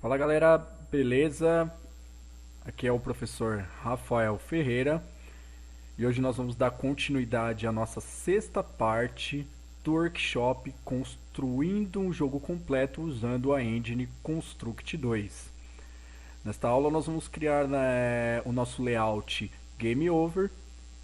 Fala galera, beleza? Aqui é o professor Rafael Ferreira e hoje nós vamos dar continuidade à nossa sexta parte do workshop Construindo um Jogo Completo usando a engine Construct 2. Nesta aula nós vamos criar o nosso layout Game Over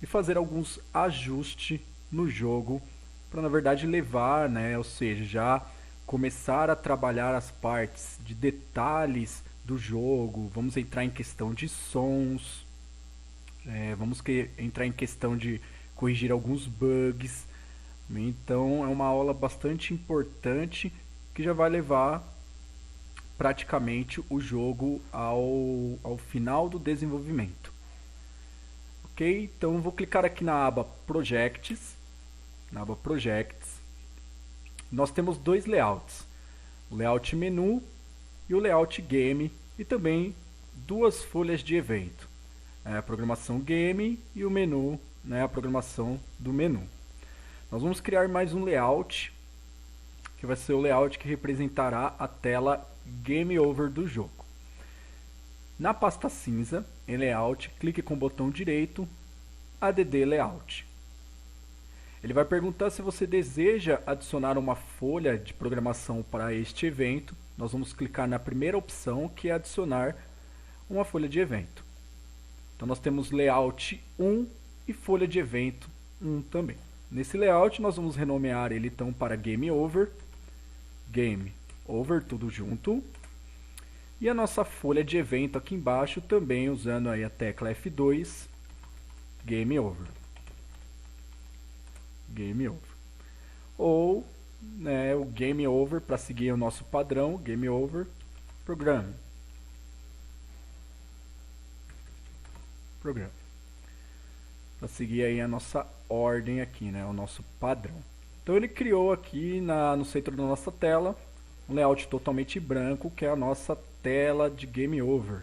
e fazer alguns ajustes no jogo para na verdade levar, ou seja, já começar a trabalhar as partes de detalhes do jogo. Vamos entrar em questão de sons, vamos entrar em questão de corrigir alguns bugs. Então é uma aula bastante importante que já vai levar praticamente o jogo ao final do desenvolvimento. Ok? Então eu vou clicar aqui na aba Projects. Nós temos dois layouts, o layout menu e o layout game, e também duas folhas de evento, a programação game e o menu, a programação do menu. Nós vamos criar mais um layout, que vai ser o layout que representará a tela Game Over do jogo. Na pasta cinza, em Layout, clique com o botão direito, Add Layout. Ele vai perguntar se você deseja adicionar uma folha de programação para este evento. Nós vamos clicar na primeira opção, que é adicionar uma folha de evento. Então nós temos Layout 1 e folha de evento 1 também. Nesse layout nós vamos renomear ele então para Game Over, tudo junto. E a nossa folha de evento aqui embaixo também usando aí a tecla F2, Game Over. Ou o Game Over, para seguir o nosso padrão, Game Over, Program. Para seguir aí a nossa ordem aqui, o nosso padrão. Então ele criou aqui no centro da nossa tela um layout totalmente branco, que é a nossa tela de Game Over.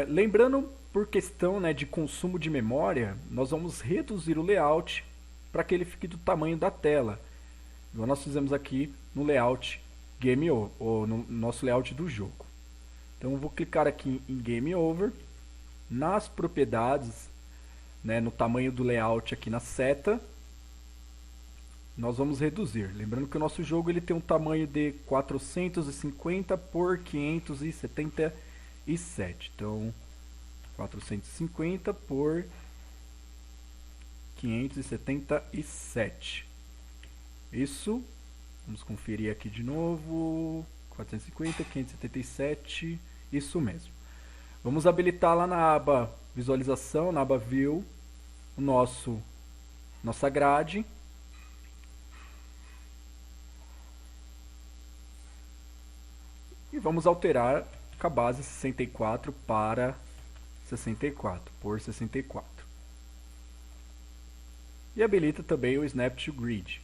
Lembrando, por questão de consumo de memória, nós vamos reduzir o layout para que ele fique do tamanho da tela, igual nós fizemos aqui no layout Game Over, ou no nosso layout do jogo. Então eu vou clicar aqui em Game Over, nas propriedades, no tamanho do layout aqui na seta, nós vamos reduzir. Lembrando que o nosso jogo ele tem um tamanho de 450 por 577. Então 450 por 577. Isso, vamos conferir aqui de novo. 450, 577, isso mesmo. Vamos habilitar lá na aba Visualização, na aba View, nossa grade. E vamos alterar a base 64 para 64 por 64. E habilita também o Snap to Grid.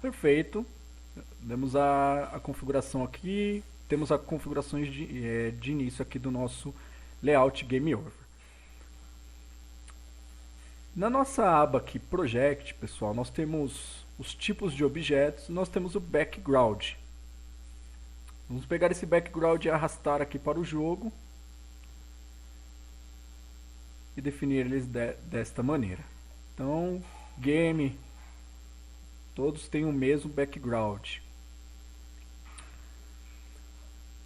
Perfeito. Demos a configuração aqui. Temos as configurações de início aqui do nosso layout Game Over. Na nossa aba aqui Project, pessoal, nós temos os tipos de objetos. Nós temos o Background. Vamos pegar esse background e arrastar aqui para o jogo e definir eles desta maneira. Então, game, todos têm o mesmo background.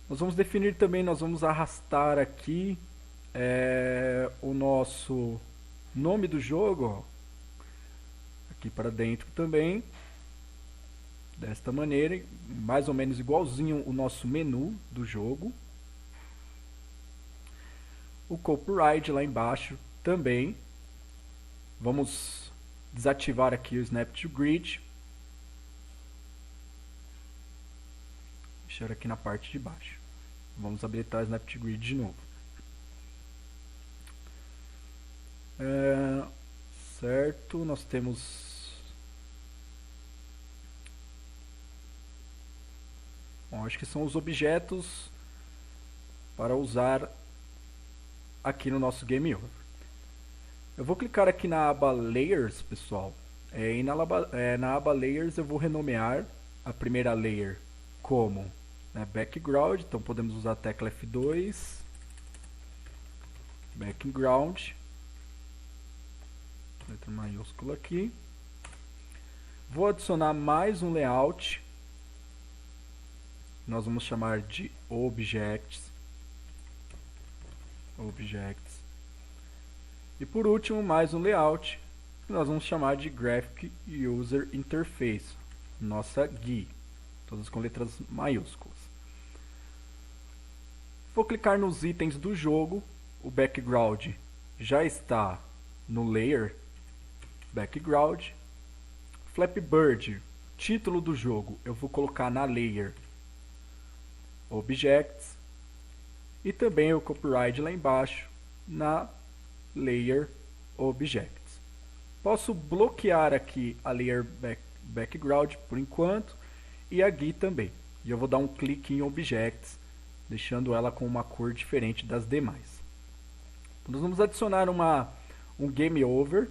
Nós vamos definir também, nós vamos arrastar aqui o nosso nome do jogo, aqui para dentro também. Desta maneira, mais ou menos igualzinho o nosso menu do jogo. O copyright lá embaixo também. Vamos desativar aqui o Snap to Grid. Deixar aqui na parte de baixo. Vamos habilitar o Snap to Grid de novo. Certo, nós temos... Bom, acho que são os objetos para usar aqui no nosso Game Over. Eu vou clicar aqui na aba Layers, pessoal. E na aba Layers eu vou renomear a primeira layer como, né, background, então podemos usar a tecla F2, background, letra maiúscula aqui. Vou adicionar mais um layout, nós vamos chamar de objects. E por último, mais um layout, que nós vamos chamar de Graphic User Interface, nossa GUI, todas com letras maiúsculas. Vou clicar nos itens do jogo, o background já está no layer background. Flappy Bird, título do jogo, eu vou colocar na layer objects. E também o copyright lá embaixo na layer objects. Posso bloquear aqui a layer background por enquanto e a GUI também. E eu vou dar um clique em objects, deixando ela com uma cor diferente das demais. Nós vamos adicionar um game over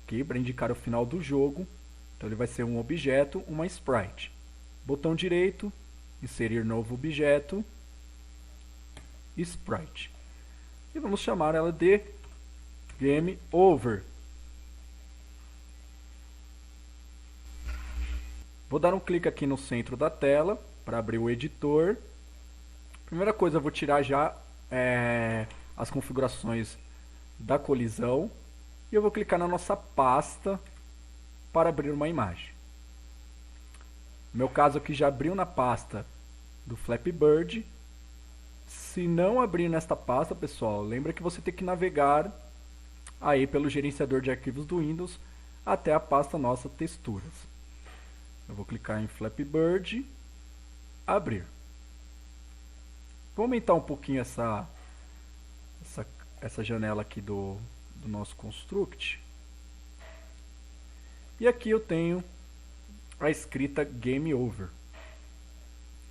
aqui para indicar o final do jogo. Então ele vai ser um objeto, uma sprite. Botão direito, inserir novo objeto, sprite. E vamos chamar ela de game over. Vou dar um clique aqui no centro da tela para abrir o editor. Primeira coisa, eu vou tirar já as configurações da colisão. E eu vou clicar na nossa pasta para abrir uma imagem. No meu caso aqui já abriu na pasta do Flappy Bird. Se não abrir nesta pasta, pessoal, lembra que você tem que navegar aí pelo gerenciador de arquivos do Windows até a pasta nossa texturas. Eu vou clicar em Flappy Bird, abrir. Vou aumentar um pouquinho essa janela aqui do nosso construct. E aqui eu tenho a escrita Game Over.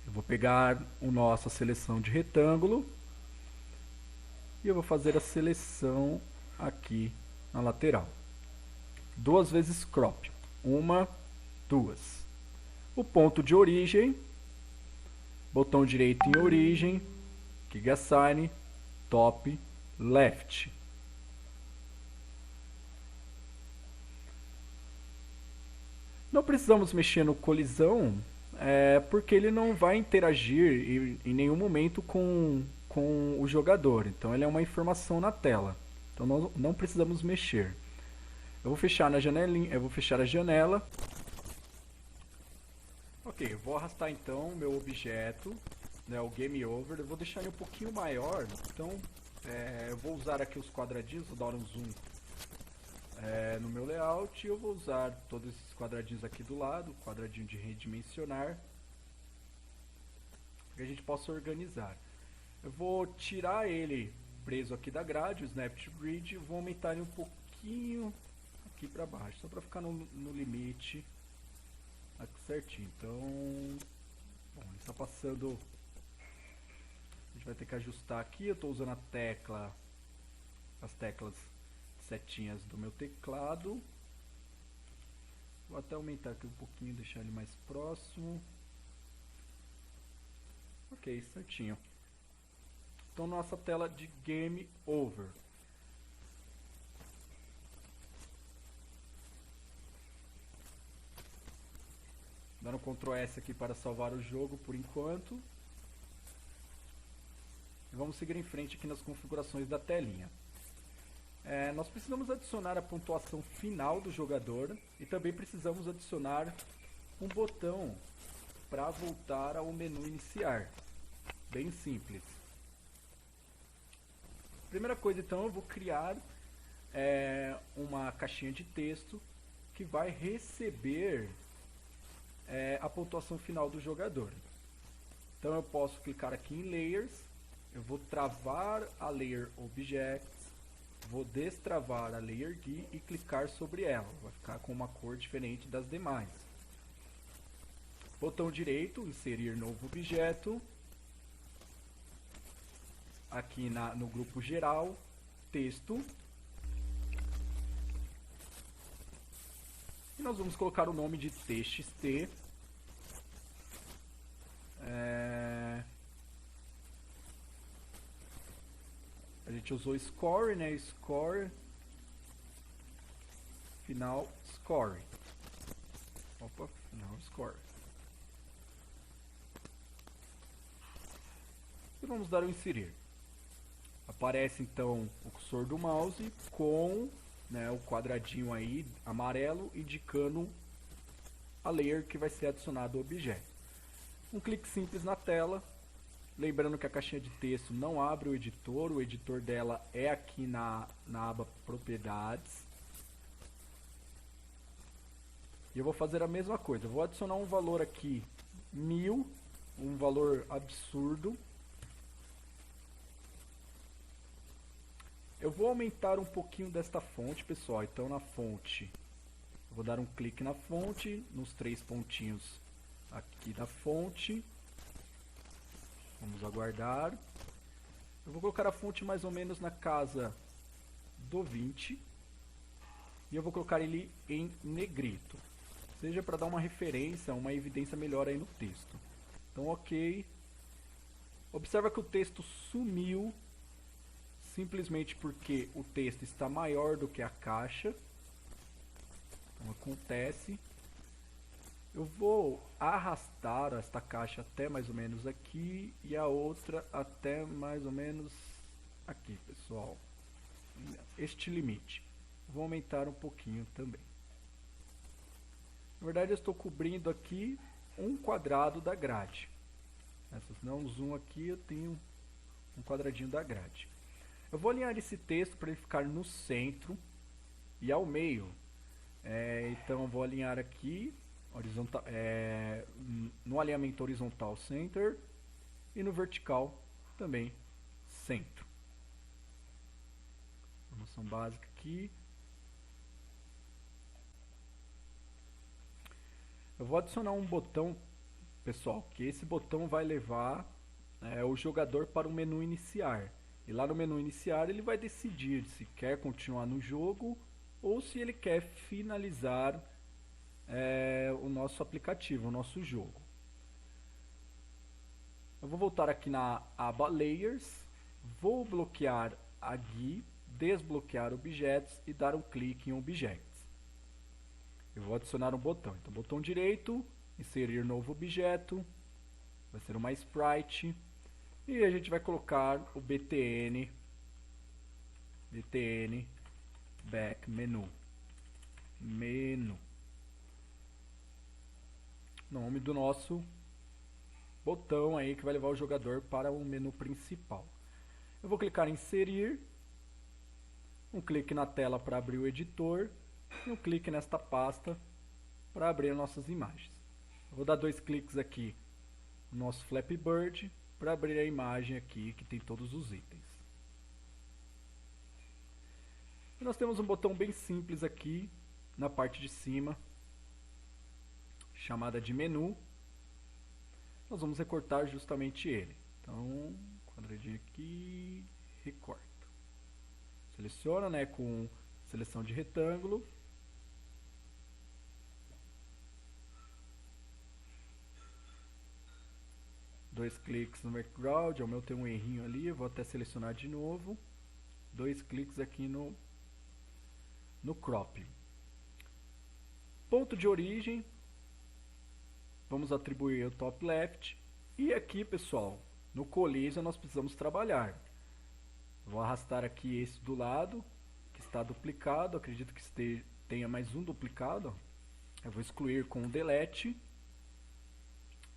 Eu vou pegar a nossa seleção de retângulo e eu vou fazer a seleção aqui na lateral. 2 vezes crop. 1, 2. O ponto de origem, botão direito em origem, Gigasign, top, left. Não precisamos mexer no colisão, porque ele não vai interagir em nenhum momento com o jogador. Então ele é uma informação na tela. Então não precisamos mexer. Eu vou fechar na janelinha, eu vou fechar a janela. Ok, eu vou arrastar então o meu objeto, né, o Game Over. Eu vou deixar ele um pouquinho maior. Então eu vou usar aqui os quadradinhos, vou dar um zoom no meu layout. Eu vou usar todos esses quadradinhos aqui do lado, quadradinho de redimensionar, para que a gente possa organizar. Eu vou tirar ele preso aqui da grade, o Snap to Grid, e vou aumentar ele um pouquinho aqui para baixo, só para ficar no limite aqui certinho. Então, bom, ele está passando, a gente vai ter que ajustar aqui. Eu estou usando as teclas setinhas do meu teclado. Vou até aumentar aqui um pouquinho, deixar ele mais próximo. Ok, certinho. Então nossa tela de Game Over. Dando Ctrl S aqui para salvar o jogo por enquanto. E vamos seguir em frente aqui nas configurações da telinha. Nós precisamos adicionar a pontuação final do jogador e também precisamos adicionar um botão para voltar ao menu iniciar. Bem simples. Primeira coisa, então, eu vou criar uma caixinha de texto que vai receber a pontuação final do jogador. Então eu posso clicar aqui em Layers, eu vou travar a Layer Objects, vou destravar a Layer GUI e clicar sobre ela. Vai ficar com uma cor diferente das demais. Botão direito, inserir novo objeto. Aqui no grupo geral, texto. E nós vamos colocar o nome de TXT. gente usou score, né? Score, final, score. Opa, final, score. E vamos dar o inserir. Aparece então o cursor do mouse com, né, o quadradinho aí amarelo indicando a layer que vai ser adicionado ao objeto. Um clique simples na tela. Lembrando que a caixinha de texto não abre o editor dela é aqui na aba propriedades. E eu vou fazer a mesma coisa, eu vou adicionar um valor aqui, 1000, um valor absurdo. Eu vou aumentar um pouquinho desta fonte, pessoal. Então na fonte, eu vou dar um clique na fonte, nos 3 pontinhos aqui da fonte. Vamos aguardar. Eu vou colocar a fonte mais ou menos na casa do 20. E eu vou colocar ele em negrito. Seja para dar uma referência, uma evidência melhor aí no texto. Então ok. Observa que o texto sumiu. Simplesmente porque o texto está maior do que a caixa. Então acontece. Eu vou arrastar esta caixa até mais ou menos aqui e a outra até mais ou menos aqui, pessoal. Este limite. Vou aumentar um pouquinho também. Na verdade eu estou cobrindo aqui um quadrado da grade. Se não um zoom aqui, eu tenho um quadradinho da grade. Eu vou alinhar esse texto para ele ficar no centro e ao meio. Então eu vou alinhar aqui horizontal, no alinhamento horizontal center e no vertical também centro. Informação básica aqui. Eu vou adicionar um botão, pessoal, que esse botão vai levar o jogador para o menu iniciar. E lá no menu iniciar ele vai decidir se quer continuar no jogo ou se ele quer finalizar o nosso aplicativo, o nosso jogo. Eu vou voltar aqui na aba Layers, vou bloquear a GUI, desbloquear objetos e dar um clique em Objects. Eu vou adicionar um botão. Então, botão direito, inserir novo objeto, vai ser uma sprite. E a gente vai colocar o btn back menu. Nome do nosso botão aí que vai levar o jogador para o menu principal. Eu vou clicar em inserir, um clique na tela para abrir o editor e um clique nesta pasta para abrir nossas imagens. Eu vou dar 2 cliques aqui no nosso Flappy Bird para abrir a imagem aqui que tem todos os itens. E nós temos um botão bem simples aqui na parte de cima, chamada de menu. Nós vamos recortar justamente ele. Então, quadradinho aqui, recorto. Seleciona, né, com seleção de retângulo. Dois cliques no background, o meu tem um errinho ali, eu vou até selecionar de novo. 2 cliques aqui no crop. Ponto de origem, vamos atribuir o top left. E aqui, pessoal, no collision nós precisamos trabalhar. Vou arrastar aqui esse do lado, que está duplicado, acredito que tenha mais um duplicado. Eu vou excluir com o delete,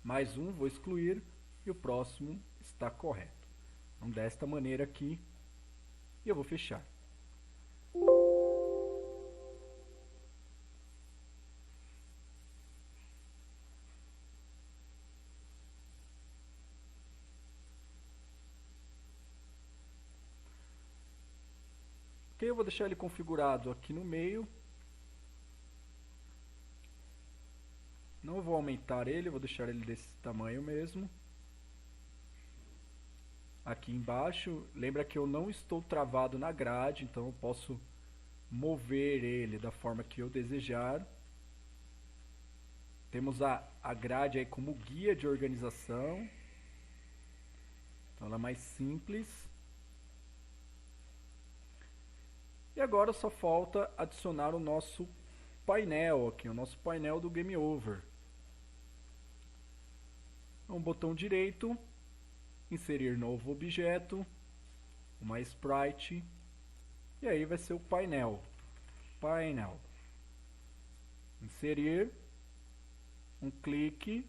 mais um, vou excluir, e o próximo está correto. Então, desta maneira aqui, e eu vou fechar. Ok, eu vou deixar ele configurado aqui no meio. Não vou aumentar ele, vou deixar ele desse tamanho mesmo. Aqui embaixo, lembra que eu não estou travado na grade, então eu posso mover ele da forma que eu desejar. Temos a grade aí como guia de organização. Então ela é mais simples. E agora só falta adicionar o nosso painel aqui, o nosso painel do Game Over. Um botão direito, inserir novo objeto, uma sprite, e aí vai ser o painel. Painel. Inserir, um clique,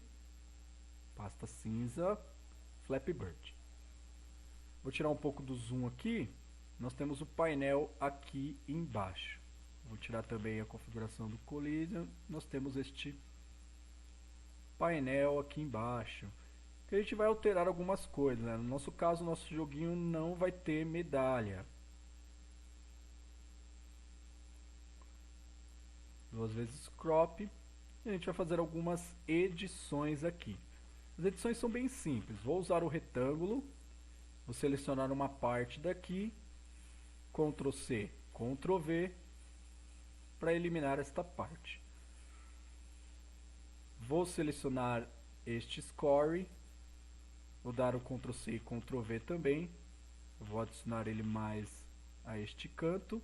pasta cinza, Flappy Bird. Vou tirar um pouco do zoom aqui. Nós temos o painel aqui embaixo. Vou tirar também a configuração do Collision. Nós temos este painel aqui embaixo, que a gente vai alterar algumas coisas, né? No nosso caso, o nosso joguinho não vai ter medalha. Duas vezes crop. E a gente vai fazer algumas edições aqui. As edições são bem simples. Vou usar o retângulo. Vou selecionar uma parte daqui. Ctrl C, Ctrl V. Para eliminar esta parte. Vou selecionar este score. Vou dar o Ctrl C e Ctrl V também. Vou adicionar ele mais a este canto.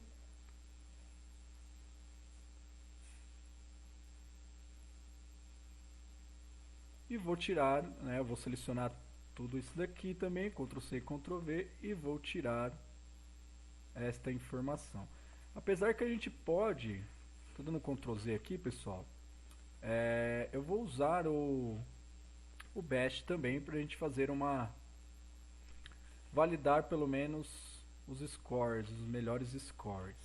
E vou tirar, né, eu vou selecionar tudo isso daqui também, Ctrl C, Ctrl V, e vou tirar esta informação. Apesar que a gente pode, estou dando Ctrl Z aqui, pessoal, eu vou usar o Bash também para a gente fazer validar pelo menos os scores, os melhores scores.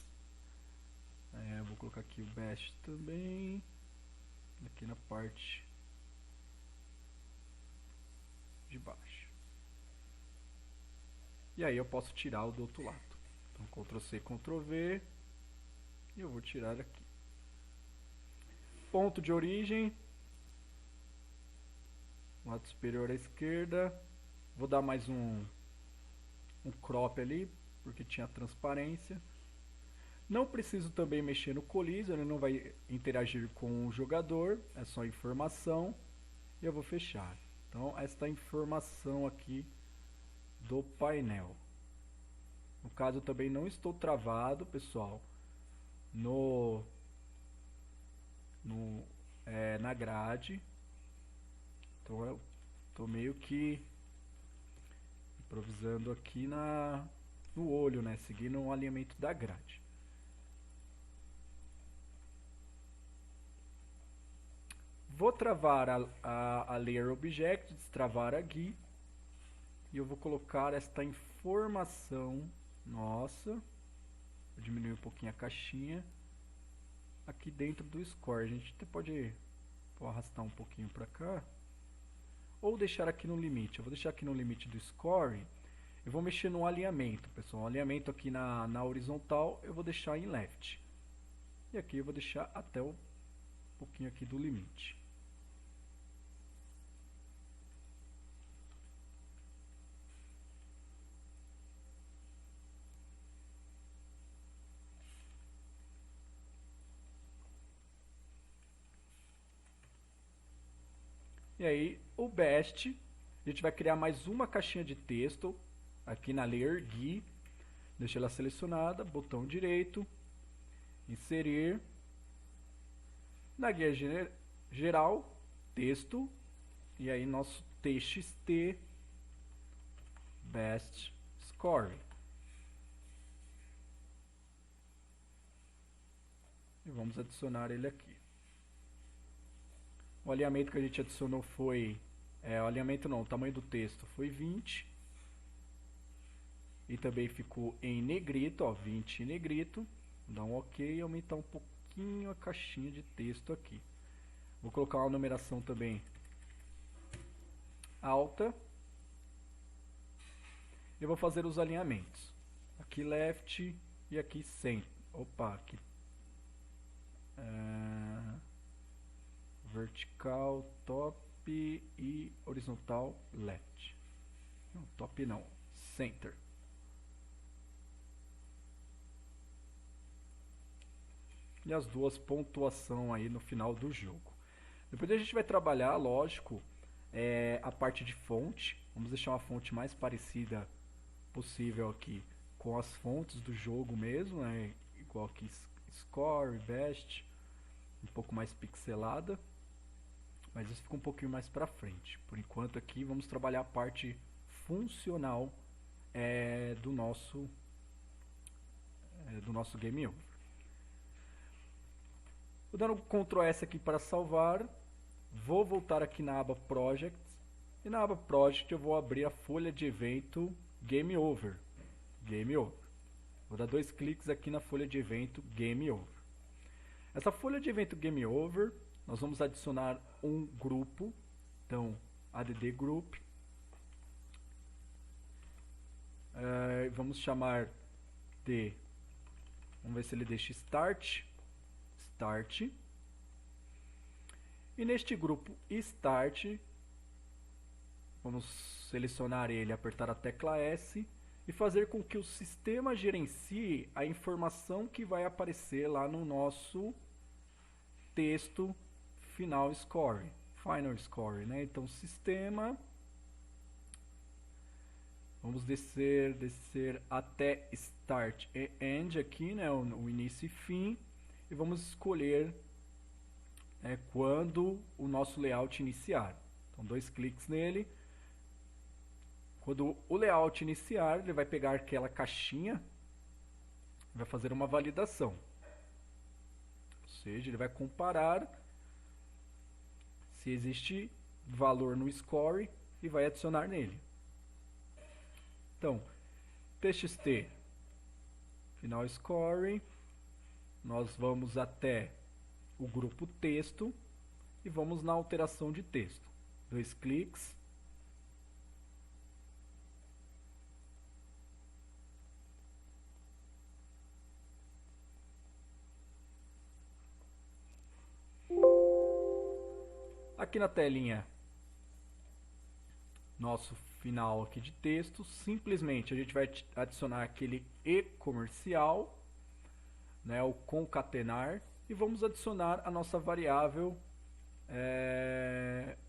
Vou colocar aqui o Bash também, aqui na parte de baixo. E aí eu posso tirar o do outro lado. Então Ctrl C, Ctrl V, e eu vou tirar aqui. Ponto de origem, lado superior à esquerda. Vou dar mais um crop ali, porque tinha transparência. Não preciso também mexer no Collision, ele não vai interagir com o jogador, é só informação. E eu vou fechar. Então, esta informação aqui do painel. No caso, eu também não estou travado, pessoal, na grade. Então, eu estou meio que improvisando aqui no olho, né? Seguindo o alinhamento da grade. Vou travar a Layer Object, destravar a GUI. E eu vou colocar esta informação nossa. Vou diminuir um pouquinho a caixinha. Aqui dentro do score. A gente até pode arrastar um pouquinho para cá. Ou deixar aqui no limite. Eu vou deixar aqui no limite do score. Eu vou mexer no alinhamento, pessoal. O alinhamento aqui na horizontal eu vou deixar em left. E aqui eu vou deixar até um pouquinho aqui do limite. E aí, o best, a gente vai criar mais uma caixinha de texto aqui na Layer GUI. Deixa ela selecionada, botão direito, inserir. Na guia geral, texto, e aí nosso txt best score. E vamos adicionar ele aqui. O alinhamento que a gente adicionou foi... o alinhamento não, o tamanho do texto foi 20. E também ficou em negrito, ó, 20 em negrito. Vou dar um ok e aumentar um pouquinho a caixinha de texto aqui. Vou colocar uma numeração também alta. E vou fazer os alinhamentos. Aqui left e aqui center. Opa, aqui... vertical, top e horizontal, left. Não, top não, center. E as duas pontuação aí no final do jogo. Depois a gente vai trabalhar, lógico, a parte de fonte. Vamos deixar uma fonte mais parecida possível aqui com as fontes do jogo mesmo, né? igual aqui score, best, um pouco mais pixelada, mas isso fica um pouquinho mais para frente. Por enquanto aqui vamos trabalhar a parte funcional do nosso Game Over. Vou dar um Ctrl S aqui para salvar, vou voltar aqui na aba Projects, e na aba Project eu vou abrir a folha de evento Game Over. Game Over. Vou dar 2 cliques aqui na folha de evento Game Over. Essa folha de evento Game Over, nós vamos adicionar um grupo, então add group, vamos chamar de, vamos ver se ele deixa start, e neste grupo start, vamos selecionar ele, apertar a tecla S, e fazer com que o sistema gerencie a informação que vai aparecer lá no nosso texto final score, né? Então sistema, vamos descer até start e end aqui, né? O início e fim, e vamos escolher quando o nosso layout iniciar. Então 2 cliques nele. Quando o layout iniciar, ele vai pegar aquela caixinha e vai fazer uma validação. Ou seja, ele vai comparar se existe valor no score e vai adicionar nele. Então, txt final score, nós vamos até o grupo texto e vamos na alteração de texto. 2 cliques. Aqui na telinha, nosso final aqui de texto, simplesmente a gente vai adicionar aquele e comercial, né, o concatenar, e vamos adicionar a nossa variável,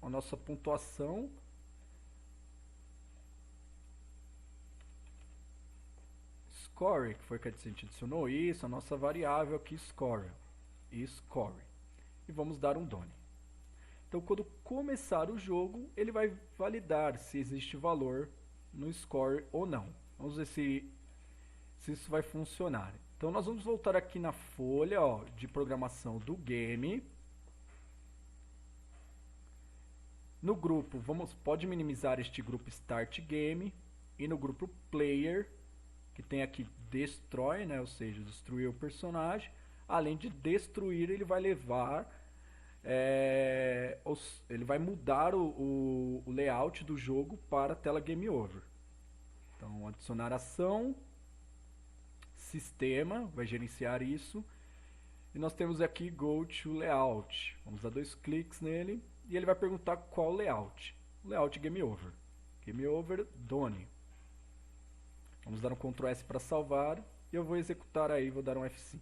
a nossa pontuação, score, que foi que a gente adicionou isso, a nossa variável aqui score, e vamos dar um done. Então, quando começar o jogo, ele vai validar se existe valor no score ou não. Vamos ver se isso vai funcionar. Então, nós vamos voltar aqui na folha de programação do game. No grupo, pode minimizar este grupo Start Game. E no grupo Player, que tem aqui Destroy, né, ou seja, destruir o personagem. Além de destruir, ele vai levar... ele vai mudar o layout do jogo para a tela Game Over. Então, adicionar ação, sistema, vai gerenciar isso. E nós temos aqui Go to Layout. Vamos dar 2 cliques nele e ele vai perguntar qual layout. Layout Game Over. Game Over, Done. Vamos dar um Ctrl S para salvar e eu vou executar aí, vou dar um F5.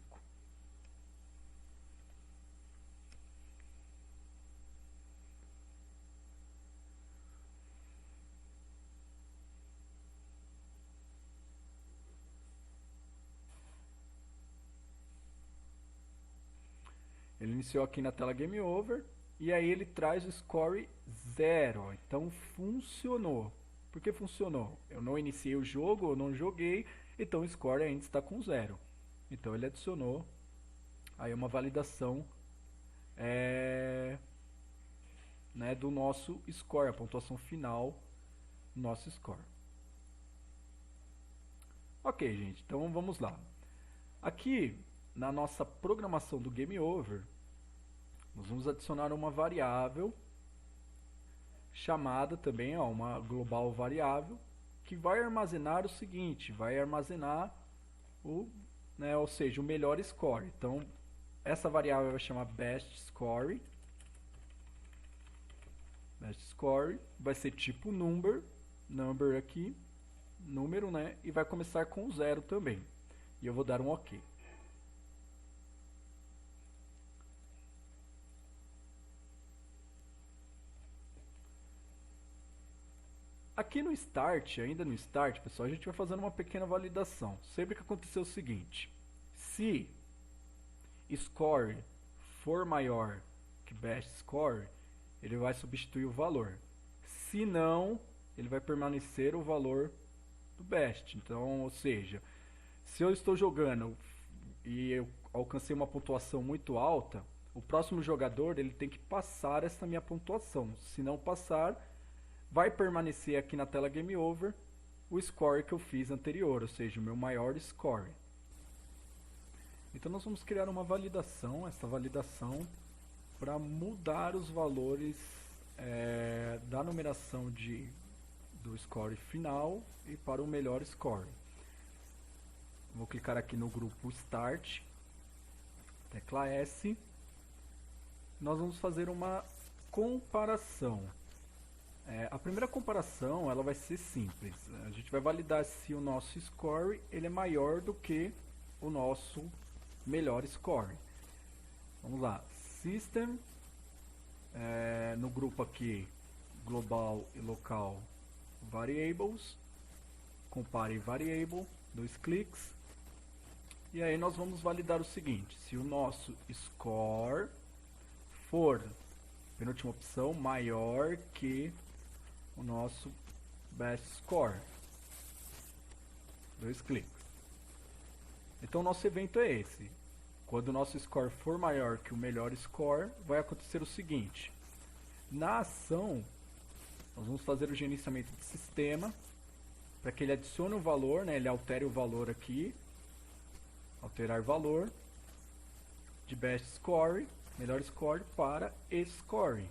Ele iniciou aqui na tela Game Over e aí ele traz o score 0. Então funcionou. Por que funcionou? Eu não iniciei o jogo, eu não joguei, então o score ainda está com 0. Então ele adicionou aí uma validação né, do nosso score, a pontuação final do nosso score. Ok, gente, então vamos lá. Aqui na nossa programação do Game Over, nós vamos adicionar uma variável chamada também, uma global variável, que vai armazenar o seguinte, vai armazenar ou seja, o melhor score. Então, essa variável vai chamar best score. Best score vai ser tipo number aqui, número, né? E vai começar com 0 também. E eu vou dar um OK. Aqui no Start, ainda no Start, pessoal, a gente vai fazendo uma pequena validação. Sempre que acontecer o seguinte, Se score for maior que best score, ele vai substituir o valor. Se não, ele vai permanecer o valor do best. Então, ou seja, se eu estou jogando e eu alcancei uma pontuação muito alta, o próximo jogador ele tem que passar essa minha pontuação. Se não passar, vai permanecer aqui na tela Game Over o score que eu fiz anterior, ou seja, o meu maior score. Então nós vamos criar uma validação, essa validação para mudar os valores da numeração do score final e para o melhor score. Vou clicar aqui no grupo Start, tecla S. Nós vamos fazer uma comparação. A primeira comparação ela vai ser simples. A gente vai validar se o nosso score ele é maior do que o nosso melhor score. Vamos lá, System, no grupo aqui Global e Local Variables, compare variable, 2 cliques, e aí nós vamos validar o seguinte: se o nosso score for, penúltima opção, maior que o nosso best score, 2 cliques. Então o nosso evento é esse. Quando o nosso score for maior que o melhor score, vai acontecer o seguinte: na ação, nós vamos fazer o gerenciamento de sistema para que ele adicione o valor, né, ele altere o valor aqui, alterar valor de best score, melhor score para score.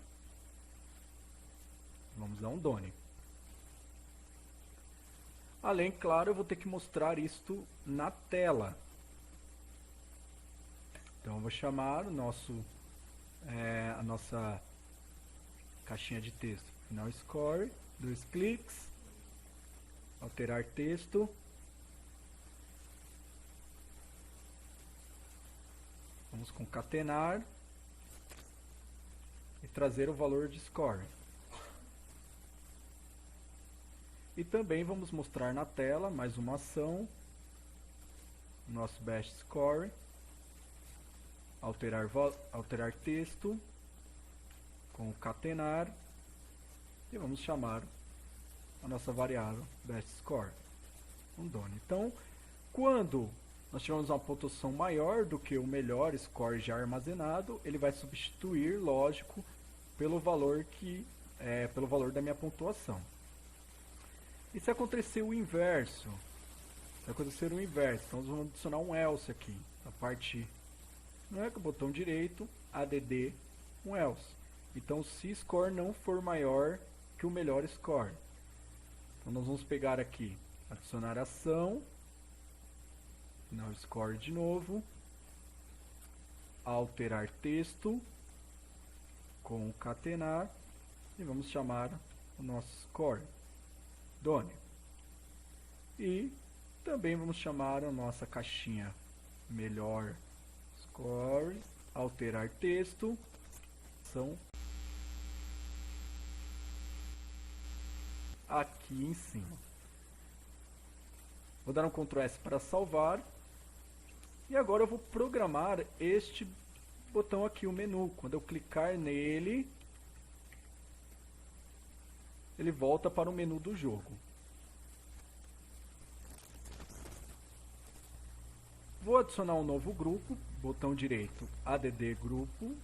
Vamos dar um done. Além, claro, eu vou ter que mostrar isto na tela. Então eu vou chamar a nossa caixinha de texto final score, 2 cliques, alterar texto, vamos concatenar e trazer o valor de score. E também vamos mostrar na tela mais uma ação, nosso best score, alterar texto, concatenar e vamos chamar a nossa variável best score, um done. Então, quando nós tivermos uma pontuação maior do que o melhor score já armazenado, ele vai substituir, lógico, pelo valor da minha pontuação. E se acontecer o inverso? Então nós vamos adicionar um else aqui, na parte, não é com o botão direito, add, um else. Então se score não for maior que o melhor score. Então nós vamos pegar aqui, adicionar ação, final score de novo, alterar texto, concatenar e vamos chamar o nosso score, done. E também vamos chamar a nossa caixinha melhor score, alterar texto, ação aqui em cima. Vou dar um Ctrl S para salvar. E agora eu vou programar este botão aqui, o menu. Quando eu clicar nele, ele volta para o menu do jogo. Vou adicionar um novo grupo, botão direito, add grupo.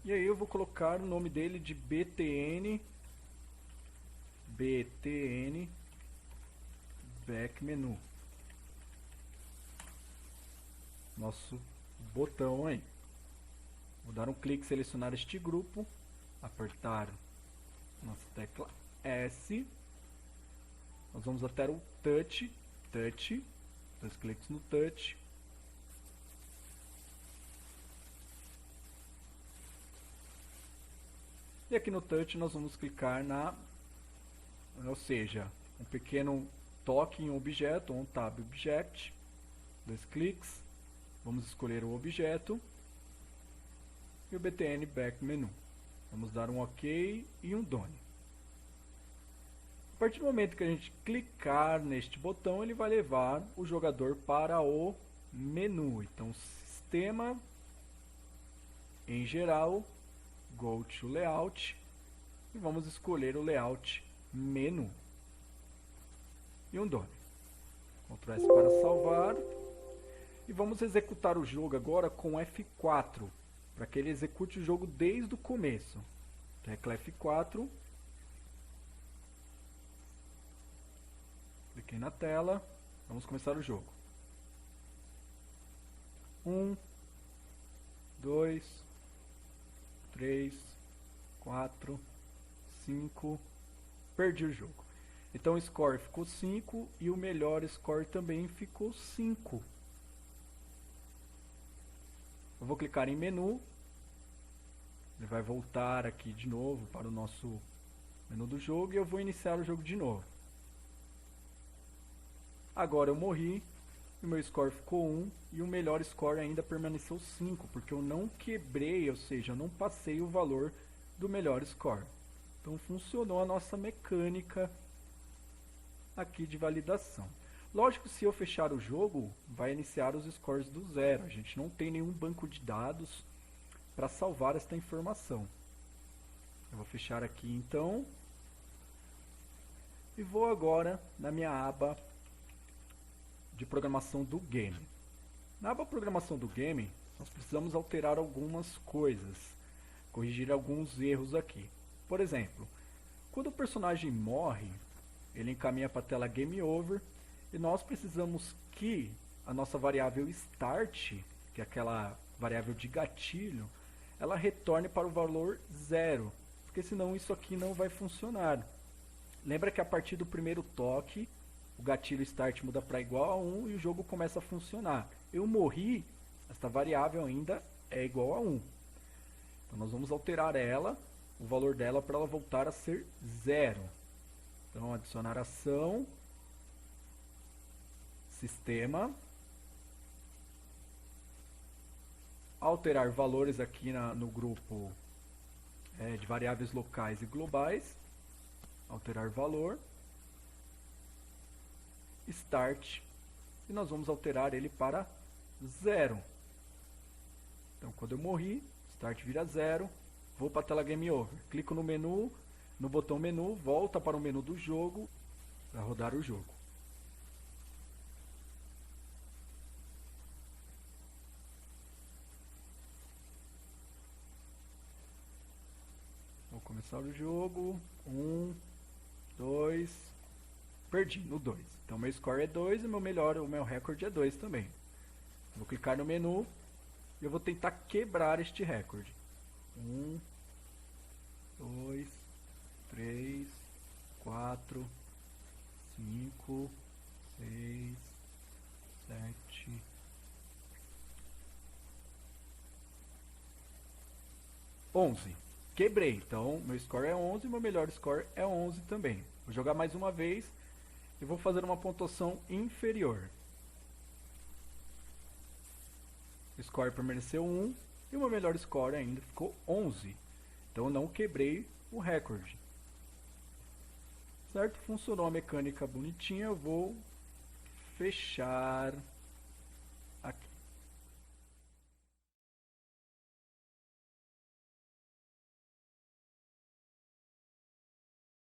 E aí eu vou colocar o nome dele de BTN Back Menu. Nosso botão aí. Vou dar um clique, selecionar este grupo, apertar nossa tecla S. Nós vamos até o touch, 2 cliques no touch. E aqui no touch nós vamos clicar ou seja, um pequeno toque em um objeto, um tab object, 2 cliques, vamos escolher o objeto e o BTN Back Menu. Vamos dar um OK e um done. A partir do momento que a gente clicar neste botão, ele vai levar o jogador para o menu. Então, sistema, em geral, go to layout e vamos escolher o layout menu e um nome. Ctrl S para salvar e vamos executar o jogo agora com F4 para que ele execute o jogo desde o começo. Tecla F4. Cliquei na tela, vamos começar o jogo. 1, 2, 3, 4, 5, perdi o jogo. Então o score ficou 5 e o melhor score também ficou 5. Eu vou clicar em menu, ele vai voltar aqui de novo para o nosso menu do jogo e eu vou iniciar o jogo de novo. Agora eu morri, o meu score ficou 1 e o melhor score ainda permaneceu 5, porque eu não quebrei, ou seja, eu não passei o valor do melhor score. Então funcionou a nossa mecânica aqui de validação. Lógico, se eu fechar o jogo, vai iniciar os scores do zero. A gente não tem nenhum banco de dados para salvar esta informação. Eu vou fechar aqui então e vou agora na minha aba de programação do game. Na aba programação do game, nós precisamos alterar algumas coisas, corrigir alguns erros aqui. Por exemplo, quando o personagem morre, ele encaminha para a tela Game Over e nós precisamos que a nossa variável Start, que é aquela variável de gatilho, ela retorne para o valor 0, porque senão isso aqui não vai funcionar. Lembra que a partir do primeiro toque, o gatilho Start muda para igual a 1 e o jogo começa a funcionar. Eu morri, esta variável ainda é igual a 1. Então nós vamos alterar ela, o valor dela, para ela voltar a ser 0. Então adicionar ação, sistema, alterar valores aqui no grupo de variáveis locais e globais, alterar valor, Start, e nós vamos alterar ele para 0. Então quando eu morri, Start vira 0, vou para a tela Game Over, clico no menu, no botão menu, volta para o menu do jogo para rodar o jogo. Vou começar o jogo, 1, 2, perdi no 2. Então meu score é 2 e o meu recorde é 2 também. Vou clicar no menu e eu vou tentar quebrar este recorde. 1, 2, 3, 4, 5, 6, 7, 11. Quebrei, então meu score é 11 e meu melhor score é 11 também. Vou jogar mais uma vez e vou fazer uma pontuação inferior. O score permaneceu 1 e o meu melhor score ainda ficou 11. Então eu não quebrei o recorde. Certo? Funcionou a mecânica bonitinha. Eu vou fechar aqui.